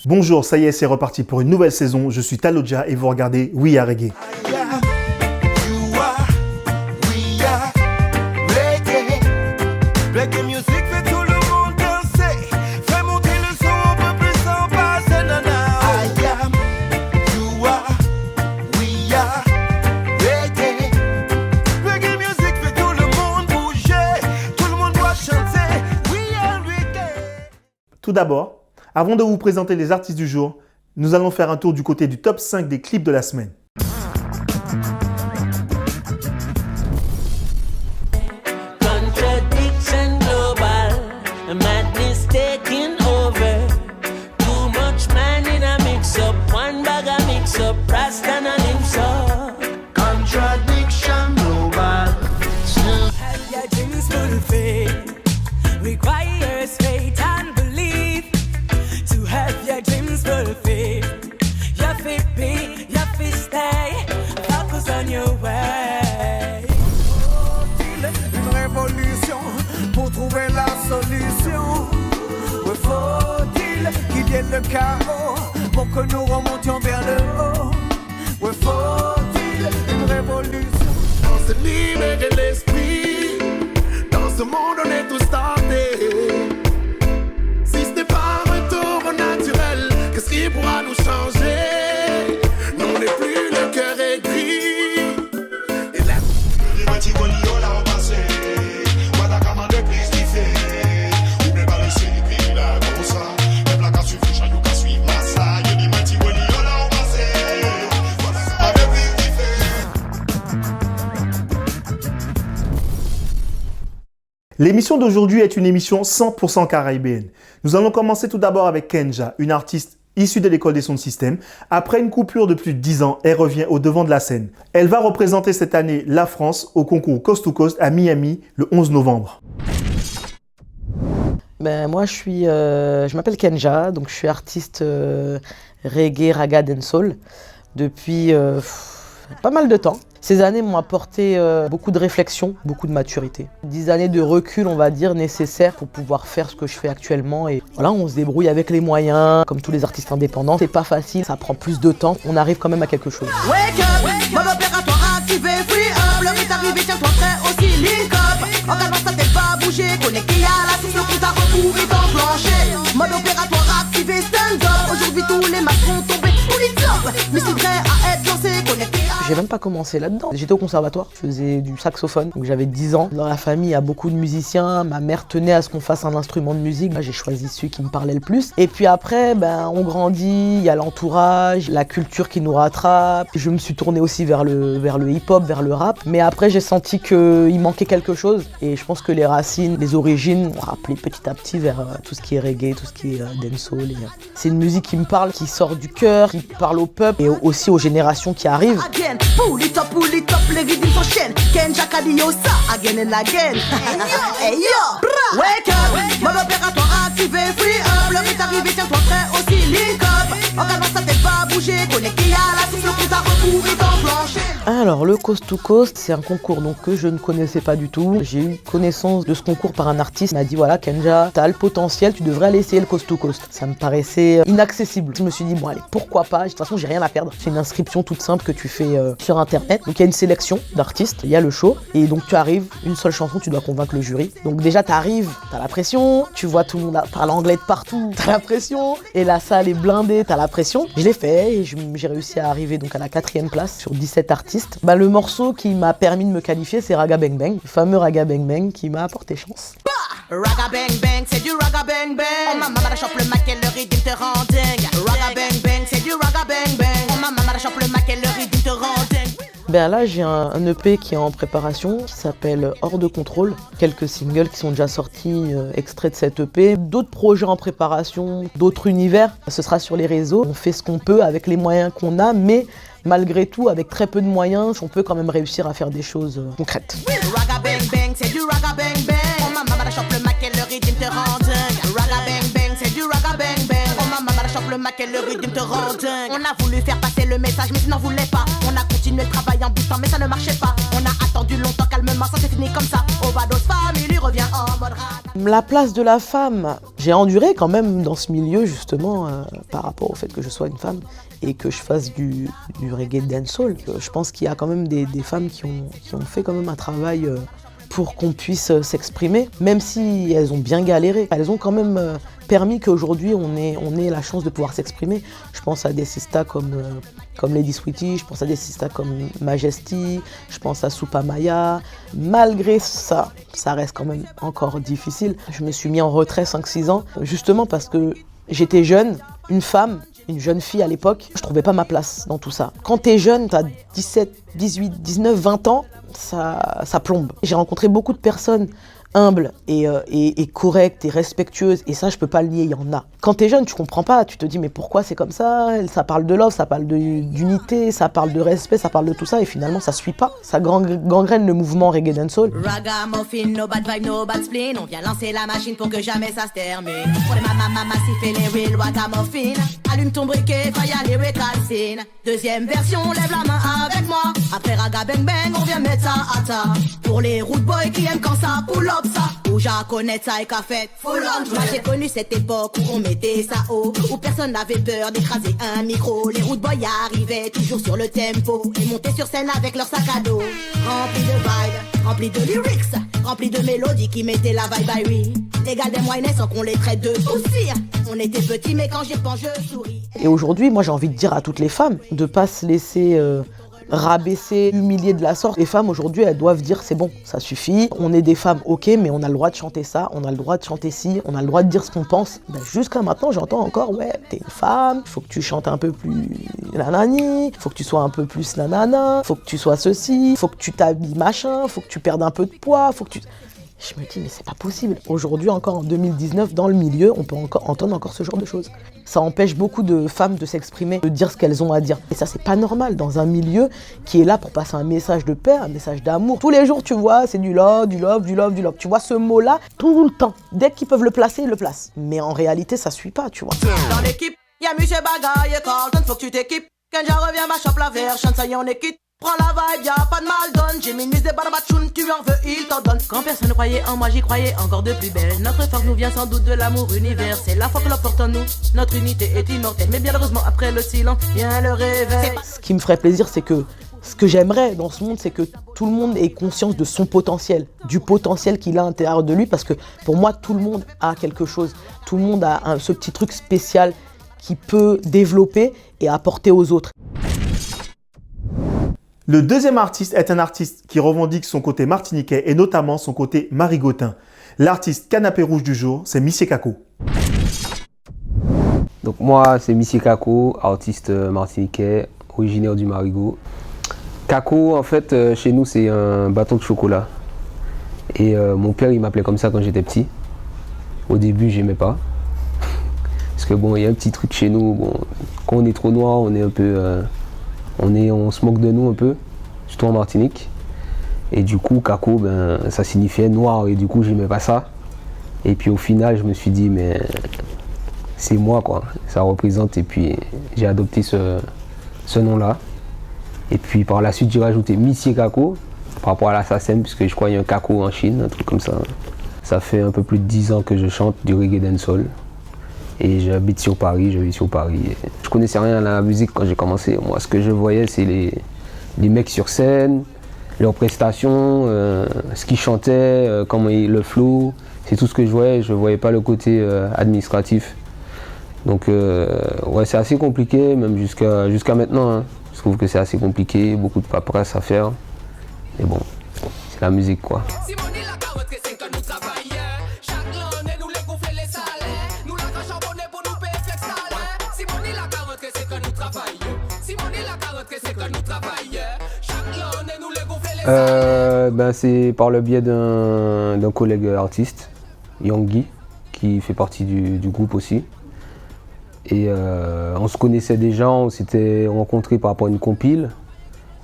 Bonjour, ça y est, c'est reparti pour une nouvelle saison. Je suis Talodja et vous regardez We Are Reggae. Tout d'abord, avant de vous présenter les artistes du jour, nous allons faire un tour du côté du top 5 des clips de la semaine. Pour trouver la solution, faut-il qu'il y ait le chaos pour que nous remontions vers le haut? Faut-il une révolution? On se libérer l'esprit. Dans ce monde on est tous tentés. Si ce n'est pas un retour au naturel, qu'est-ce qui pourra nous changer? Nous on n'est plus le cœur aigri. Et là, L'émission d'aujourd'hui est une émission 100% caribéenne. Nous allons commencer tout d'abord avec Kenja, une artiste issue de l'école des sons de système. Après une coupure de plus de 10 ans, elle revient au devant de la scène. Elle va représenter cette année la France au concours Coast to Coast à Miami le 11 novembre. Moi, je m'appelle Kenja, donc je suis artiste reggae, raga, dancehall depuis pas mal de temps. Ces années m'ont apporté beaucoup de réflexion, beaucoup de maturité. 10 années de recul, on va dire, nécessaires pour pouvoir faire ce que je fais actuellement. Et voilà, on se débrouille avec les moyens, comme tous les artistes indépendants. C'est pas facile, ça prend plus de temps. On arrive quand même à quelque chose. Wake up, mode opératoire activé, free up. L'heure est arrivée, tiens-toi prêt aussi, link up. En cadence, ça fait pas bouger, connecté à la source, le compte à rebours est enclenché. Mode opératoire activé, stand up. Aujourd'hui, tous les masques vont tomber, tous les tops. Mais c'est prêt à être lancé, connecté à... J'ai même pas commencé là-dedans. J'étais au conservatoire, je faisais du saxophone, donc j'avais 10 ans. Dans la famille, il y a beaucoup de musiciens. Ma mère tenait à ce qu'on fasse un instrument de musique. J'ai choisi celui qui me parlait le plus. Et puis après, on grandit, il y a l'entourage, la culture qui nous rattrape. Je me suis tourné aussi vers le hip-hop, vers le rap. Mais après, j'ai senti qu'il manquait quelque chose. Et je pense que les racines, les origines m'ont rappelé petit à petit vers tout ce qui est reggae, tout ce qui est dancehall. C'est une musique qui me parle, qui sort du cœur, qui parle au peuple et aussi aux générations qui arrivent. Pull it up, les rythmes s'enchaînent. Kenja Kadio, ça, again and again. Hey yo, wake up, mode opératoire activé, free up. L'heure est arrivée, tiens-toi prêt aussi, link up. En cadence, ça fait pas bouger, connecté à la source, le compte à rebours est enclenché. Alors, le Coast to Coast, c'est un concours que je ne connaissais pas du tout. J'ai eu connaissance de ce concours par un artiste. Il m'a dit, voilà, Kenja, t'as le potentiel, tu devrais aller essayer le Coast to Coast. Ça me paraissait inaccessible. Je me suis dit, bon, allez, pourquoi pas? De toute façon, j'ai rien à perdre. C'est une inscription toute simple que tu fais sur Internet. Donc, il y a une sélection d'artistes, il y a le show. Et donc, tu arrives, une seule chanson, tu dois convaincre le jury. Donc, déjà, t'arrives, t'as la pression. Tu vois tout le monde parle anglais de partout, t'as la pression. Et la salle est blindée, t'as la pression. Je l'ai fait et j'ai réussi à arriver donc à la 4e place sur 17 artistes. Le morceau qui m'a permis de me qualifier, c'est Raga Bang Bang, le fameux Raga Bang Bang qui m'a apporté chance. Raga Bang Bang, c'est du Raga Bang Bang. Oh maman, la chope le mac et le rythme te rend dingue. Raga Bang Bang, c'est du Raga Bang Bang. Oh maman, la chope le mac et le rythme te rend dingue. Là, j'ai un EP qui est en préparation, qui s'appelle Hors de contrôle. Quelques singles qui sont déjà sortis, extraits de cet EP. D'autres projets en préparation, d'autres univers. Ce sera sur les réseaux. On fait ce qu'on peut avec les moyens qu'on a, mais malgré tout, avec très peu de moyens, on peut quand même réussir à faire des choses concrètes. Raga Bang Bang, c'est du Raga Bang Bang. Oh maman, la chope le mac et le rythme te rend dingue. Raga Bang Bang, c'est du Raga Bang Bang. Oh maman, la chope le mac et le rythme te rend dingue. On a voulu faire passer le message, mais ça n'en voulait pas. On a continué le travail en boostant, mais ça ne marchait pas. On a attendu longtemps calmement, ça s'est fini comme ça. Overdose Family revient en mode rap. La place de la femme, j'ai enduré quand même dans ce milieu justement par rapport au fait que je sois une femme et que je fasse du reggae dancehall. Je pense qu'il y a quand même des femmes qui ont fait quand même un travail pour qu'on puisse s'exprimer, même si elles ont bien galéré. Elles ont quand même permis qu'aujourd'hui on ait la chance de pouvoir s'exprimer. Je pense à des sistas comme Lady Sweetie, je pense à des sistas comme Majesty, je pense à Supa Maya. Malgré ça, ça reste quand même encore difficile. Je me suis mis en retrait 5-6 ans, justement parce que j'étais jeune, une femme, une jeune fille à l'époque, je trouvais pas ma place dans tout ça. Quand t'es jeune, t'as 17, 18, 19, 20 ans, ça plombe. J'ai rencontré beaucoup de personnes humbles et correctes et respectueuses, et ça je peux pas le nier, il y en a. Quand t'es jeune, tu comprends pas, tu te dis mais pourquoi c'est comme ça, ça parle de love, ça parle d'unité, ça parle de respect, ça parle de tout ça, et finalement ça suit pas, ça gangrène le mouvement reggae dancehall. Ragamuffin, no bad vibe, no bad spleen. On vient lancer la machine pour que jamais ça se termine. Pour les massifs et les real ragamuffin. Allume ton briquet, fire lyrical scene. Deuxième version, lève la main avec moi. Après raga bang bang, on vient mettre ça à ta. Pour les root boys qui aiment quand ça pull up ça. Où j'ai connaître ça et qu'a fait full on. Moi j'ai connu cette époque où on mettait ça haut, où personne n'avait peur d'écraser un micro. Les root boys arrivaient toujours sur le tempo et montaient sur scène avec leur sac à dos. Rempli de vibes, rempli de lyrics, rempli de mélodies qui mettaient la vibe à lui. Les gars des moyens sans qu'on les traite de poussière. On était petits mais quand j'y repense je souris. Et aujourd'hui, moi j'ai envie de dire à toutes les femmes de pas se laisser rabaisser, humilier de la sorte. Les femmes aujourd'hui, elles doivent dire c'est bon, ça suffit. On est des femmes, ok, mais on a le droit de chanter ça, on a le droit de chanter ci, on a le droit de dire ce qu'on pense. Ben, jusqu'à maintenant, j'entends encore, ouais, t'es une femme, faut que tu chantes un peu plus nanani, faut que tu sois un peu plus nanana, faut que tu sois ceci, faut que tu t'habilles machin, faut que tu perdes un peu de poids, faut que tu... Je me dis, mais c'est pas possible. Aujourd'hui, encore en 2019, dans le milieu, on peut entendre encore ce genre de choses. Ça empêche beaucoup de femmes de s'exprimer, de dire ce qu'elles ont à dire. Et ça, c'est pas normal dans un milieu qui est là pour passer un message de paix, un message d'amour. Tous les jours, tu vois, c'est du love, du love, du love, du love. Tu vois ce mot-là tout le temps. Dès qu'ils peuvent le placer, ils le placent. Mais en réalité, ça suit pas, tu vois. Dans l'équipe, y'a Michel Bagaille et Carlton, faut que tu t'équipes. Kenja revient, ma chope la verre, chante ça y on est quitte. Prends la vibe, y'a pas de mal donne. J'ai mis des barabatchounes, tu en veux, il t'en donne. Quand personne ne croyait en moi, j'y croyais encore de plus belle. Notre force nous vient sans doute de l'amour universel. La foi que l'on porte en nous, notre unité est immortelle. Mais bien heureusement, après le silence, vient le réveil. Ce qui me ferait plaisir, c'est que ce que j'aimerais dans ce monde, c'est que tout le monde ait conscience de son potentiel, du potentiel qu'il a à l'intérieur de lui. Parce que pour moi, tout le monde a quelque chose. Tout le monde a ce petit truc spécial qu'il peut développer et apporter aux autres. Le deuxième artiste est un artiste qui revendique son côté martiniquais et notamment son côté marigotin. L'artiste canapé rouge du jour, c'est Monsieur Kako. Donc moi, c'est Monsieur Kako, artiste martiniquais, originaire du Marigot. Kako, en fait, chez nous, c'est un bâton de chocolat. Et mon père, il m'appelait comme ça quand j'étais petit. Au début, j'aimais pas. Parce que bon, il y a un petit truc chez nous, bon, quand on est trop noir, on est un peu... on se moque de nous un peu, surtout en Martinique. Et du coup, Kako, ben, ça signifiait noir et du coup, j'aimais pas ça. Et puis au final, je me suis dit, mais c'est moi quoi, ça représente. Et puis j'ai adopté ce nom-là. Et puis par la suite, j'ai rajouté Monsieur Kako par rapport à l'assassin, puisque je crois qu'il y a un Kako en Chine, un truc comme ça. Ça fait un peu plus de 10 ans que je chante du reggae dancehall. Et j'habite sur Paris, je vis sur Paris. Je connaissais rien à la musique quand j'ai commencé. Moi, ce que je voyais, c'est les mecs sur scène, leurs prestations, ce qu'ils chantaient, comment le flow. C'est tout ce que je voyais. Je voyais pas le côté administratif. Donc, ouais, c'est assez compliqué, même jusqu'à maintenant. Hein. Je trouve que c'est assez compliqué, beaucoup de paperasse à faire. Mais bon, c'est la musique, quoi. Ben c'est par le biais d'un collègue artiste, Yonggi, qui fait partie du groupe aussi. Et on se connaissait déjà, on s'était rencontrés par rapport à une compile.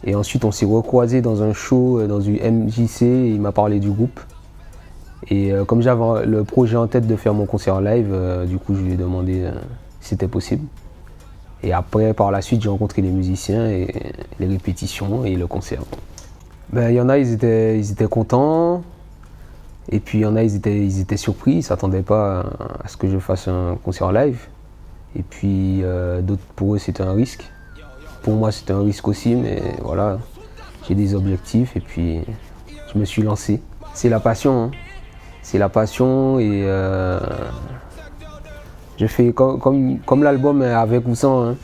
Et ensuite on s'est recroisés dans un show, dans une MJC, et il m'a parlé du groupe. Et comme j'avais le projet en tête de faire mon concert live, du coup je lui ai demandé si c'était possible. Et après, par la suite, j'ai rencontré les musiciens et les répétitions et le concert. Ben, il y en a, ils étaient contents. Et puis il y en a, ils étaient surpris, ils ne s'attendaient pas à ce que je fasse un concert en live. Et puis d'autres, pour eux, c'était un risque. Pour moi, c'était un risque aussi, mais voilà, j'ai des objectifs et puis je me suis lancé. C'est la passion, hein. C'est la passion et je fais comme l'album avec ou sans. Hein.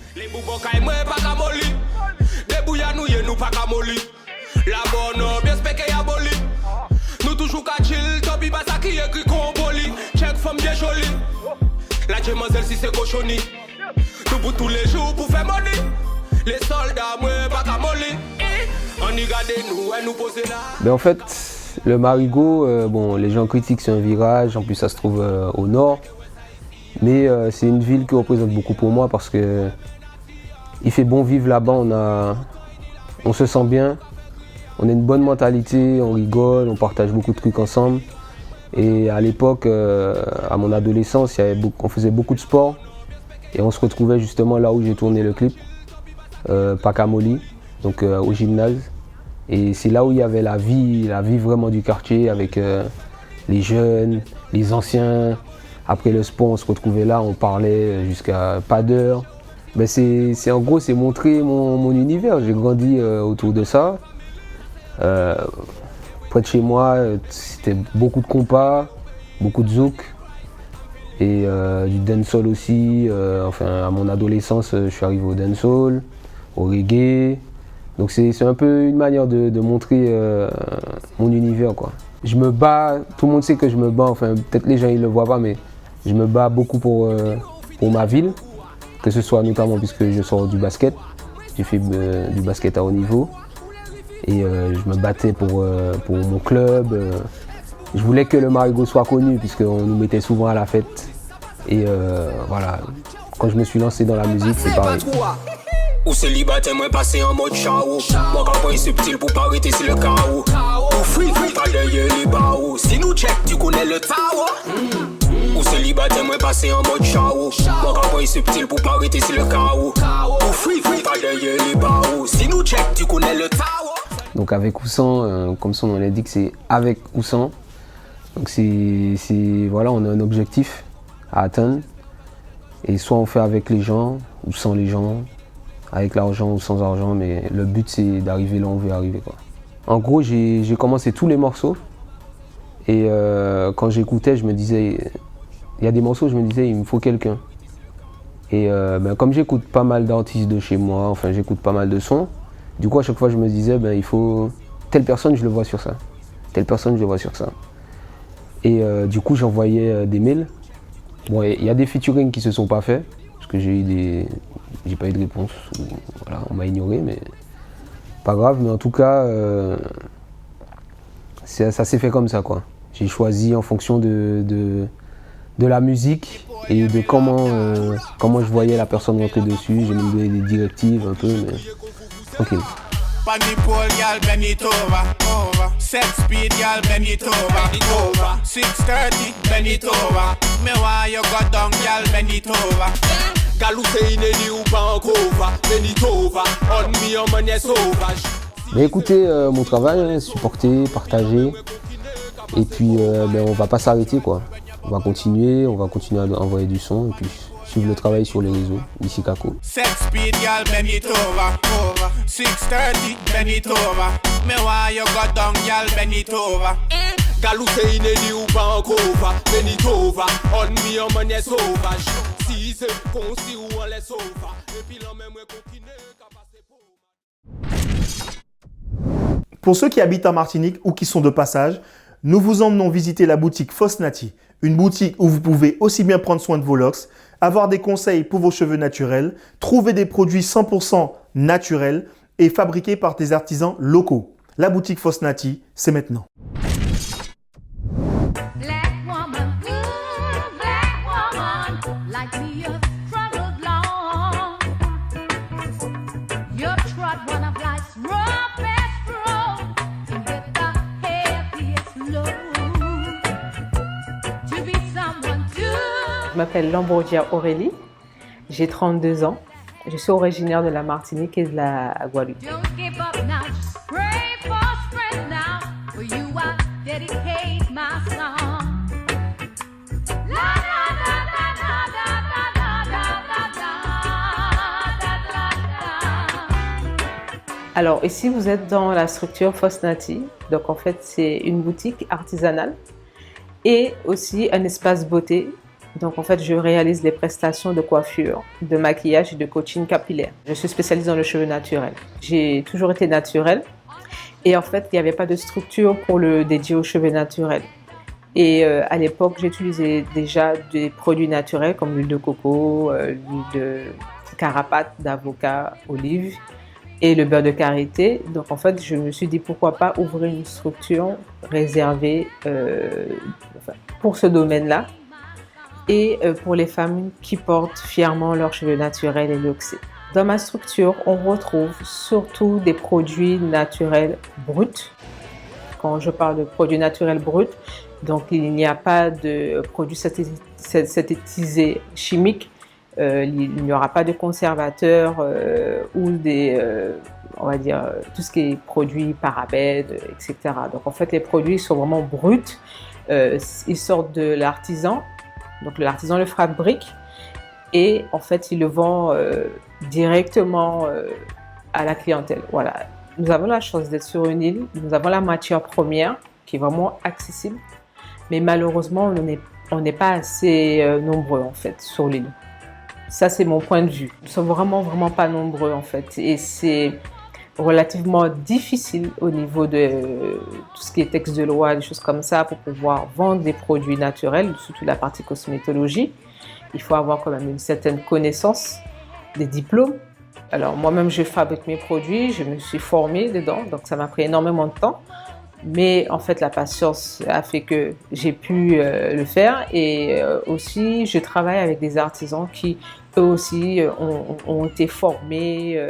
La demoiselle si c'est cochonné. Nous tous les jours pour faire money. Les soldats moi pas qu'à molly. On y garde nous et nous poser là. Ben en fait, le Marigot, bon, les gens critiquent c'est un virage, en plus ça se trouve au nord. Mais c'est une ville qui représente beaucoup pour moi parce que il fait bon vivre là-bas, on se sent bien, on a une bonne mentalité, on rigole, on partage beaucoup de trucs ensemble. Et à l'époque, à mon adolescence, on faisait beaucoup de sport et on se retrouvait justement là où j'ai tourné le clip, Pacamoli, donc au gymnase. Et c'est là où il y avait la vie vraiment du quartier avec les jeunes, les anciens. Après le sport, on se retrouvait là, on parlait jusqu'à pas d'heure. Mais c'est en gros, c'est montrer mon univers. J'ai grandi autour de ça. Près de chez moi, c'était beaucoup de compas, beaucoup de zouk et du dancehall aussi. Enfin, à mon adolescence, je suis arrivé au dancehall, au reggae. Donc c'est un peu une manière de montrer mon univers, quoi. Je me bats, tout le monde sait que je me bats, enfin peut-être les gens ils le voient pas, mais je me bats beaucoup pour ma ville, que ce soit notamment puisque je sors du basket. J'ai fait du basket à haut niveau. Et je me battais pour mon club. Je voulais que le Marigot soit connu puisqu'on nous mettait souvent à la fête. Et voilà, quand je me suis lancé dans la musique, c'est pareil. Ou célibataire, moi passé en mode chao. Mon campagne subtil pour pas arrêter sur le chaos. Ou free, pas d'ailleurs les barreaux. Si nous check, tu connais le tower. Ou célibataire, moi passé en mode chao. Mon campagne subtil pour pas arrêter sur le chaos. Ou free, pas d'ailleurs les barreaux. Si nous check, tu connais le tower. Donc avec ou sans, comme son nom l'indique, c'est avec ou sans. Donc voilà, on a un objectif à atteindre. Et soit on fait avec les gens ou sans les gens, avec l'argent ou sans argent, mais le but c'est d'arriver là où on veut arriver, quoi. En gros, j'ai commencé tous les morceaux. Et quand j'écoutais, je me disais, il y a des morceaux, je me disais, il me faut quelqu'un. Et comme j'écoute pas mal d'artistes de chez moi, enfin j'écoute pas mal de sons, du coup, à chaque fois, je me disais, il faut telle personne, je le vois sur ça. Telle personne, je le vois sur ça. Et du coup, j'envoyais des mails. Bon, il y a des featuring qui se sont pas faits, parce que j'ai pas eu de réponse. Voilà, on m'a ignoré, mais pas grave. Mais en tout cas, ça s'est fait comme ça, quoi. J'ai choisi en fonction de la musique et de comment je voyais la personne rentrer dessus. J'ai même donné des directives un peu, mais tranquille. Panipol, y'all bend it over. Set speed, y'all bend it over. 6:30, bend it over. Me why you got down, y'all bend it over. Galou say inédit ou pas en cover. Bend it over, on me on money sauvage. Mais écoutez mon travail, supporter, partager. Et puis on va pas s'arrêter, quoi. On va continuer à envoyer du son et puis suivre le travail sur les réseaux, d'ici Kako. Set speed, y'all bend it over. 6:30, bend it over. Me why you got down, y'all bend it over. Galou c'est inédit ou pas en cover. Bend it over, on me on money sauvage. Si c'est concis ou on les sauve. Et puis l'on même continuer qu'à passer pour. Pour ceux qui habitent en Martinique ou qui sont de passage, nous vous emmenons visiter la boutique Fosnati, une boutique où vous pouvez aussi bien prendre soin de vos locks, avoir des conseils pour vos cheveux naturels, trouver des produits 100% naturels et fabriqués par des artisans locaux. La boutique Fosnati, c'est maintenant. Black woman, like me, you struggled long. You trod one of life's roughest roads with the heaviest load. To be someone to. Je m'appelle Lambourdia Aurélie, j'ai 32 ans. Je suis originaire de la Martinique et de la Guadeloupe. Don't give up now, pray for strength now, for you I dedicate my Alors ici, vous êtes dans la structure Fosnati. Donc en fait, c'est une boutique artisanale et aussi un espace beauté. Donc en fait, je réalise les prestations de coiffure, de maquillage et de coaching capillaire. Je suis spécialisée dans le cheveu naturel. J'ai toujours été naturelle et en fait, il n'y avait pas de structure pour le dédier aux cheveux naturels. Et à l'époque, j'utilisais déjà des produits naturels comme l'huile de coco, l'huile de carapate, d'avocat, olive et le beurre de karité. Donc en fait, je me suis dit pourquoi pas ouvrir une structure réservée pour ce domaine-là et pour les femmes qui portent fièrement leurs cheveux naturels et loxés. Dans ma structure, on retrouve surtout des produits naturels bruts. Quand je parle de produits naturels bruts, donc il n'y a pas de produits synthétisés chimiques, il n'y aura pas de conservateurs ou des, on va dire, tout ce qui est produits parabènes, etc. Donc en fait, les produits sont vraiment bruts, ils sortent de l'artisan, donc l'artisan le fabrique et en fait, il le vend directement à la clientèle. Voilà. Nous avons la chance d'être sur une île, nous avons la matière première qui est vraiment accessible, mais malheureusement, on n'est pas assez nombreux en fait sur l'île. Ça, c'est mon point de vue. Nous sommes vraiment pas nombreux en fait, et c'est relativement difficile au niveau de tout ce qui est texte de loi, des choses comme ça, pour pouvoir vendre des produits naturels, surtout la partie cosmétologie. Il faut avoir quand même une certaine connaissance, des diplômes. Alors moi-même, je fabrique mes produits, je me suis formée dedans, donc ça m'a pris énormément de temps. Mais en fait, la patience a fait que j'ai pu le faire et aussi, je travaille avec des artisans qui, eux aussi, ont été formés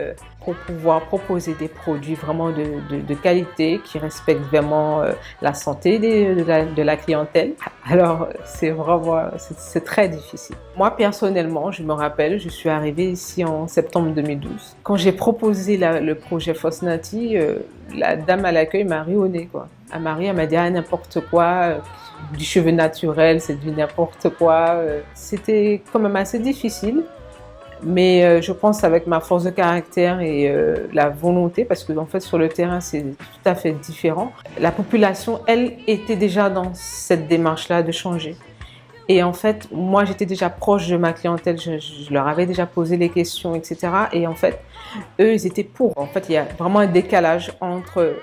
pour pouvoir proposer des produits vraiment de qualité qui respectent vraiment la santé de la clientèle. Alors, c'est très difficile. Moi, personnellement, je me rappelle, je suis arrivée ici en septembre 2012. Quand j'ai proposé le projet Fosnati, la dame à l'accueil m'a ri au nez, quoi. Elle m'a dit ah, n'importe quoi, du cheveu naturel, c'est du n'importe quoi. C'était quand même assez difficile. Mais je pense avec ma force de caractère et la volonté, parce que en fait sur le terrain c'est tout à fait différent. La population, elle, était déjà dans cette démarche-là de changer. Et en fait, moi j'étais déjà proche de ma clientèle, je leur avais déjà posé les questions, etc. Et en fait, eux, ils étaient pour. En fait, il y a vraiment un décalage entre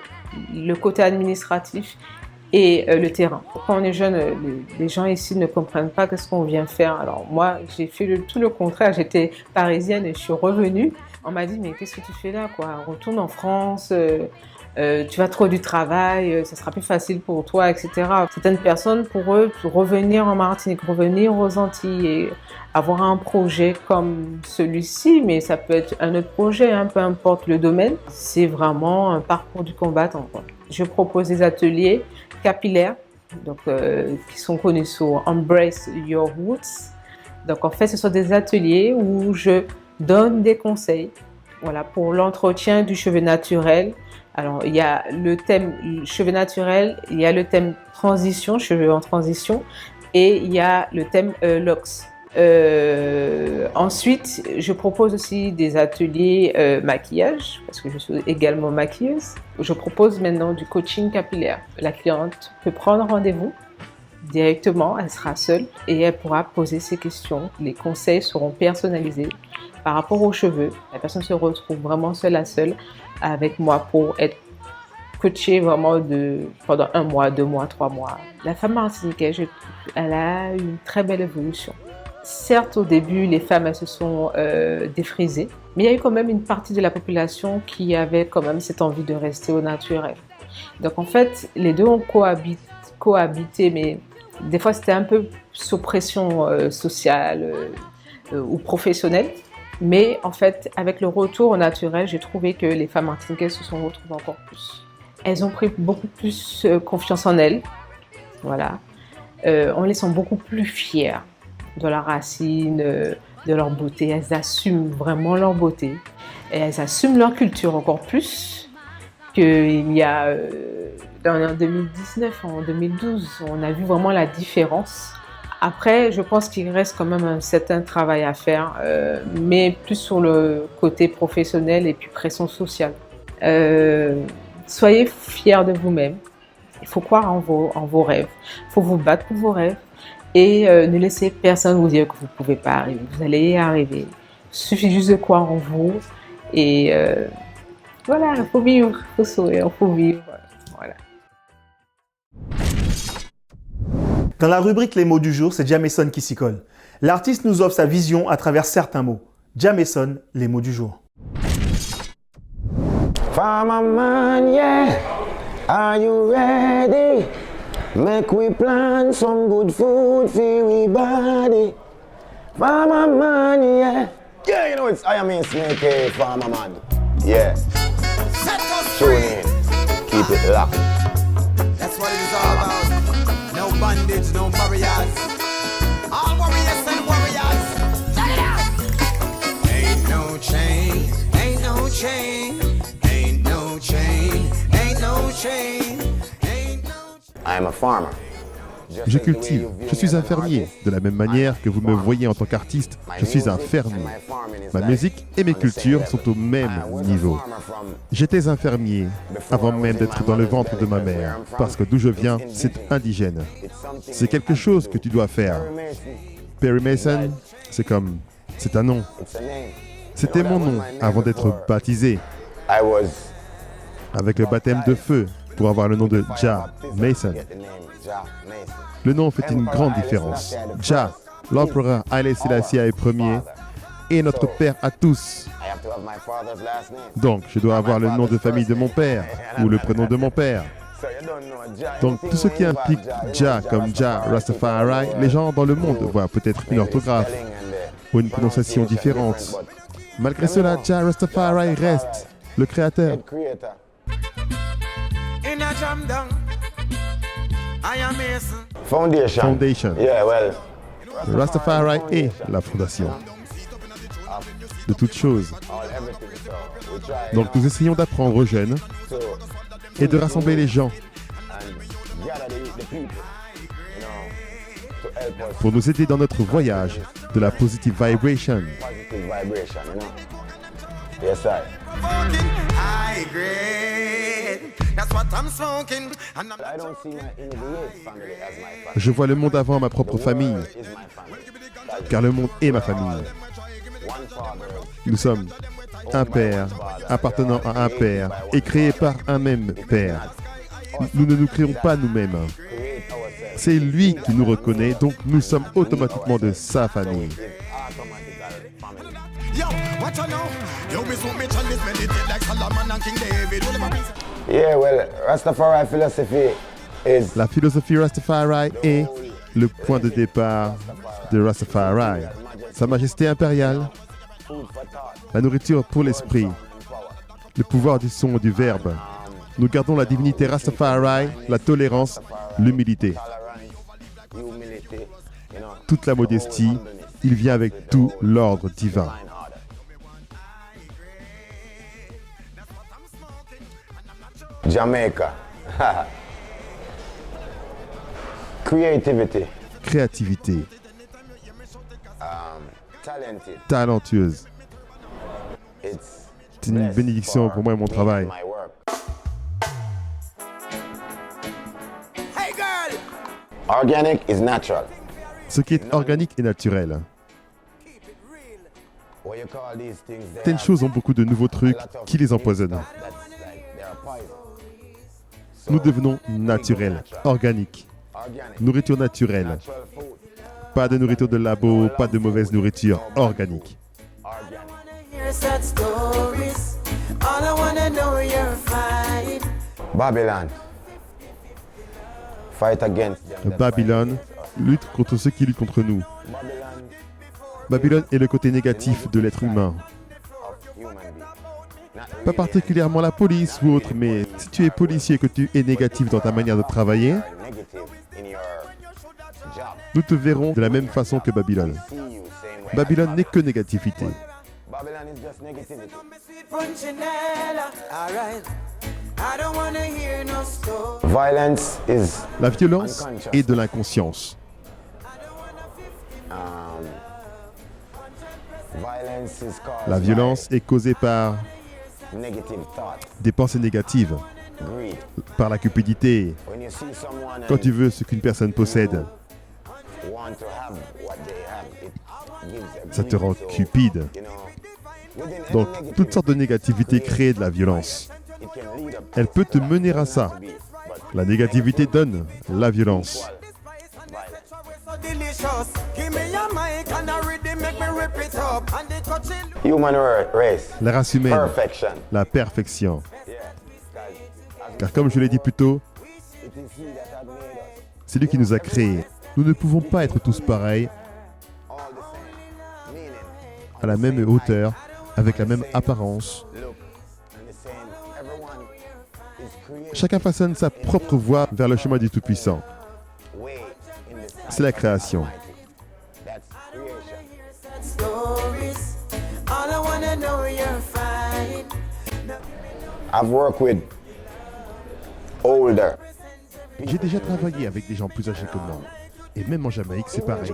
le côté administratif et le terrain. Quand on est jeune, les gens ici ne comprennent pas ce qu'on vient faire. Alors moi, j'ai fait tout le contraire. J'étais parisienne et je suis revenue. On m'a dit, mais qu'est-ce que tu fais là, quoi? Retourne en France, tu vas trouver du travail, ça sera plus facile pour toi, etc. Certaines personnes, pour eux, revenir en Martinique, revenir aux Antilles et avoir un projet comme celui-ci, mais ça peut être un autre projet, hein, peu importe le domaine, c'est vraiment un parcours du combattant, quoi. Je propose des ateliers capillaires, donc, qui sont connus sur Embrace Your Roots. Donc en fait, ce sont des ateliers où je donne des conseils, voilà, pour l'entretien du cheveu naturel. Alors il y a le thème cheveux naturel, il y a le thème transition, cheveux en transition, et il y a le thème locks. Ensuite, je propose aussi des ateliers maquillage, parce que je suis également maquilleuse. Je propose maintenant du coaching capillaire. La cliente peut prendre rendez-vous directement, elle sera seule et elle pourra poser ses questions. Les conseils seront personnalisés par rapport aux cheveux. La personne se retrouve vraiment seule à seule avec moi pour être coachée vraiment pendant 1 mois, 2 mois, 3 mois. La femme martiniquaise, elle a une très belle évolution. Certes, au début, les femmes elles se sont défrisées, mais il y a eu quand même une partie de la population qui avait quand même cette envie de rester au naturel. Donc en fait, les deux ont cohabité, mais des fois c'était un peu sous pression sociale ou professionnelle. Mais en fait, avec le retour au naturel, j'ai trouvé que les femmes martiniquaises se sont retrouvées encore plus. Elles ont pris beaucoup plus confiance en elles. Voilà. On les sent beaucoup plus fières de leurs racines, de leur beauté. Elles assument vraiment leur beauté. Et elles assument leur culture encore plus qu'il y a en 2019, en 2012. On a vu vraiment la différence. Après, je pense qu'il reste quand même un certain travail à faire, mais plus sur le côté professionnel et puis pression sociale. Soyez fiers de vous-même. Il faut croire en vos rêves. Il faut vous battre pour vos rêves. Et ne laissez personne vous dire que vous ne pouvez pas arriver. Vous allez y arriver. Il suffit juste de croire en vous. Et voilà, il faut vivre, il faut sourire, il faut vivre. Voilà. Dans la rubrique Les mots du jour, c'est Jameson qui s'y colle. L'artiste nous offre sa vision à travers certains mots. Jameson, les mots du jour. Farmer man, yeah, are you ready? Make we plant some good food for we body. Farmer man, yeah. Yeah, you know it's I am in Snake, Farmer man. Yeah. Tune in. Keep it locked. That's what it is all about. No bondage, no barriers. All warriors and warriors. Check it out. Ain't no chain, ain't no chain, ain't no chain, ain't no chain, ain't no chain. I am a farmer. Je cultive, je suis un fermier. De la même manière que vous me voyez en tant qu'artiste, je suis un fermier. Ma musique et mes cultures sont au même niveau. J'étais un fermier avant même d'être dans le ventre de ma mère, parce que d'où je viens, c'est indigène. C'est quelque chose que tu dois faire. Perry Mason, c'est un nom. C'était mon nom avant d'être baptisé, avec le baptême de feu, pour avoir le nom de Jah Mason. Le nom fait une grande différence. Jah, l'empereur Haile Selassie Ier, est notre père à tous. Donc, je dois avoir le nom de famille de mon père, ou le prénom de mon père. Donc, tout ce qui implique Jah comme Jah Rastafari, les gens dans le monde voient peut-être une orthographe ou une prononciation différente. Malgré cela, Jah Rastafari reste le créateur. In a jam down, I am Mason. Foundation. Yeah, well. Rastafari est la fondation de toutes choses. Donc nous essayons d'apprendre aux jeunes et de rassembler les gens pour nous aider dans notre voyage de la positive vibration. Yes, sir. High grade. That's what I'm smoking. And I'm I don't see my immediate family as my family. Je vois le monde avant ma propre famille, Is my family. car le monde est ma famille. One father. Nous sommes un père, appartenant à un père, et créés par un même père. Nous ne nous créons pas nous-mêmes. Create ourselves. C'est lui qui nous reconnaît, donc nous sommes automatiquement de sa famille. Automatical family. yo, what you know? Yo, me so me chalice meditate like Solomon and King David. Yeah, well, Rastafari philosophy is La philosophie Rastafari est le point de départ de Rastafari. Sa majesté impériale, la nourriture pour l'esprit, le pouvoir du son et du verbe. Nous gardons la divinité Rastafari, la tolérance, l'humilité. humility, you know. Toute la modestie, il vient avec tout l'ordre divin. Jamaica. Creativity. Créativité, Talented. talentueuse. It's C'est une bénédiction pour moi et mon travail. my work. Hey girl! Organic is natural. Ce qui est organique et naturel. What you call these things, they Certaines have choses ont beaucoup de nouveaux trucs qui les empoisonnent. that's like they're poison. Nous devenons naturels, organiques. Organic. Nourriture naturelle. Natural food. Pas de nourriture de labo, pas de mauvaise nourriture, organique. Organic. Hear sad stories. All I wanna know you're fine. Babylon. Fight against them. Babylone lutte contre ceux qui luttent contre nous. Babylon Babylone est le côté négatif de l'être humain. of human being. Not Pas particulièrement la police ou autre, mais si tu es policier et que tu es négatif dans ta manière de travailler, negative in your job. nous te verrons de la même façon que Babylone. See you same way. Babylone n'est que négativité. Babylon is just negativity. Sweet Punchinella. Alright. I don't wanna hear no story. Violence is La violence est de l'inconscience. violence is caused La violence est causée par by des pensées négatives, par la cupidité. Quand tu veux ce qu'une personne possède, ça te rend cupide. Donc, toutes sortes de négativités créent de la violence. Elle peut te mener à ça. La négativité donne la violence. La race humaine, la perfection. Car comme je l'ai dit plus tôt, c'est lui qui nous a créés. Nous ne pouvons pas être tous pareils, à la même hauteur, avec la même apparence. Chacun façonne sa propre voie vers le chemin du Tout-Puissant. C'est la création. J'ai déjà travaillé avec des gens plus âgés que moi. Et même en Jamaïque, c'est pareil.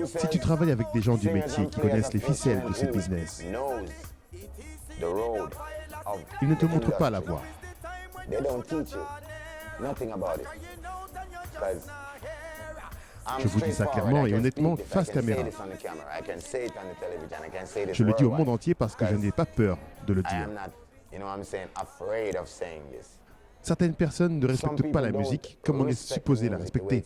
Si tu travailles avec des gens du métier qui connaissent les ficelles de ce business, ils ne te montrent pas la voie. Je vous dis ça clairement et honnêtement, face caméra. Je le dis au monde entier parce que je n'ai pas peur de le dire. Certaines personnes ne respectent pas la musique comme on est supposé la respecter.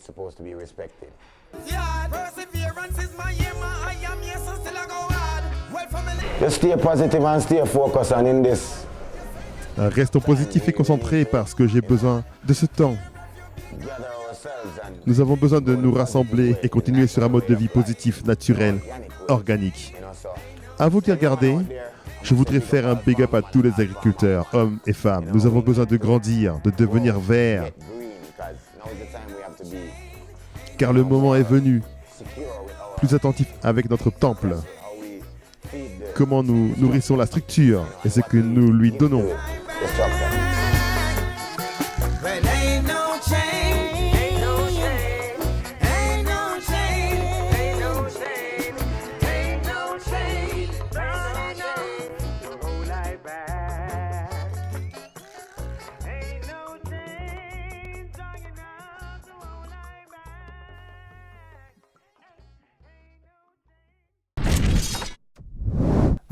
Restons positifs et concentrés parce que j'ai besoin de ce temps. Nous avons besoin de nous rassembler et continuer sur un mode de vie positif, naturel, organique. À vous qui regardez, je voudrais faire un big up à tous les agriculteurs, hommes et femmes. Nous avons besoin de grandir, de devenir verts. Car le moment est venu. Plus attentif avec notre temple. Comment nous nourrissons la structure et ce que nous lui donnons.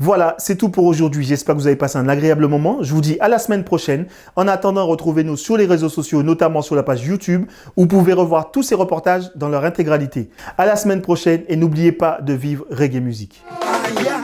Voilà, c'est tout pour aujourd'hui. J'espère que vous avez passé un agréable moment. Je vous dis à la semaine prochaine. En attendant, retrouvez-nous sur les réseaux sociaux, notamment sur la page YouTube, où vous pouvez revoir tous ces reportages dans leur intégralité. À la semaine prochaine et n'oubliez pas de vivre reggae music. Yeah.